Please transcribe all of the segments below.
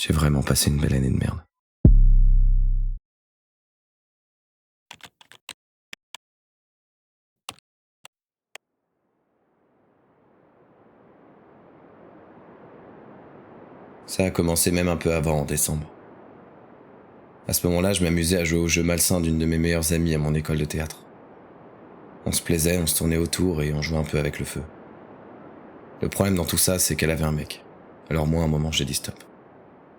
J'ai vraiment passé une belle année de merde. Ça a commencé même un peu avant, en décembre. À ce moment-là, je m'amusais à jouer au jeu malsain d'une de mes meilleures amies à mon école de théâtre. On se plaisait, on se tournait autour et on jouait un peu avec le feu. Le problème dans tout ça, c'est qu'elle avait un mec. Alors moi, à un moment, j'ai dit stop.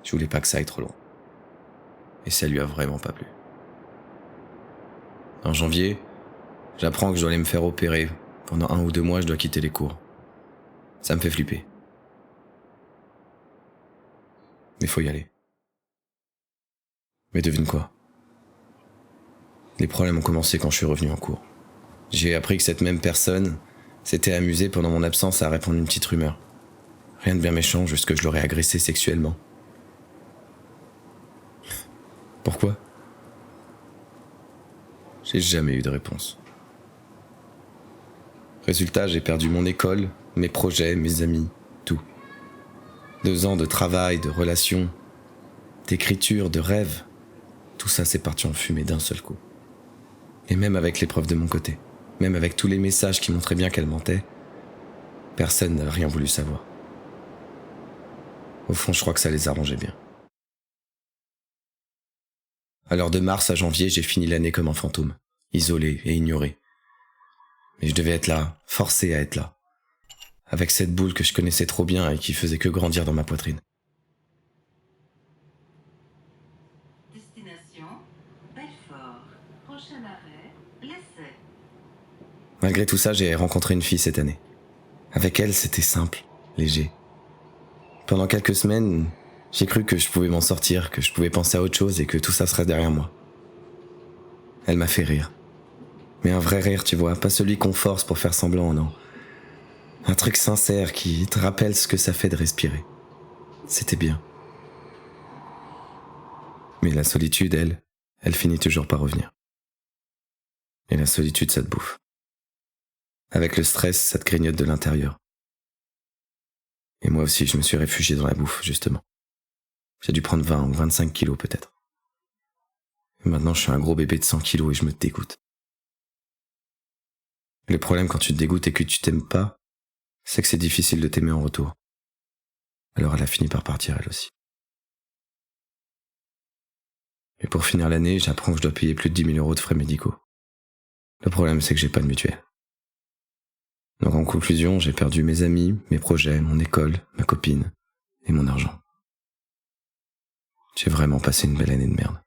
Je voulais pas que ça aille trop loin. Et ça lui a vraiment pas plu. En janvier, j'apprends que je dois aller me faire opérer. Pendant 1 ou 2 mois, je dois quitter les cours. Ça me fait flipper. Mais faut y aller. Mais devine quoi? Les problèmes ont commencé quand je suis revenu en cours. J'ai appris que cette même personne s'était amusée pendant mon absence à répandre une petite rumeur. Rien de bien méchant, juste que je l'aurais agressée sexuellement. Pourquoi? J'ai jamais eu de réponse. Résultat, j'ai perdu mon école, mes projets, mes amis, tout. 2 ans de travail, de relations, d'écriture, de rêves. Tout ça s'est parti en fumée d'un seul coup. Et même avec les preuves de mon côté, même avec tous les messages qui montraient bien qu'elle mentait, personne n'a rien voulu savoir. Au fond, je crois que ça les arrangeait bien. Alors de mars à janvier, j'ai fini l'année comme un fantôme, isolé et ignoré. Mais je devais être là, forcé à être là, avec cette boule que je connaissais trop bien et qui faisait que grandir dans ma poitrine. Destination Belfort. Prochain arrêt, l'essai. Malgré tout ça, j'ai rencontré une fille cette année. Avec elle, c'était simple, léger. Pendant quelques semaines, j'ai cru que je pouvais m'en sortir, que je pouvais penser à autre chose et que tout ça serait derrière moi. Elle m'a fait rire. Mais un vrai rire, tu vois, pas celui qu'on force pour faire semblant, non. Un truc sincère qui te rappelle ce que ça fait de respirer. C'était bien. Mais la solitude, elle finit toujours par revenir. Et la solitude, ça te bouffe. Avec le stress, ça te grignote de l'intérieur. Et moi aussi, je me suis réfugié dans la bouffe, justement. J'ai dû prendre 20 ou 25 kilos peut-être. Et maintenant, je suis un gros bébé de 100 kilos et je me dégoûte. Le problème quand tu te dégoûtes et que tu t'aimes pas, c'est que c'est difficile de t'aimer en retour. Alors elle a fini par partir elle aussi. Et pour finir l'année, j'apprends que je dois payer plus de 10 000 € de frais médicaux. Le problème, c'est que j'ai pas de mutuelle. Donc en conclusion, j'ai perdu mes amis, mes projets, mon école, ma copine et mon argent. J'ai vraiment passé une belle année de merde.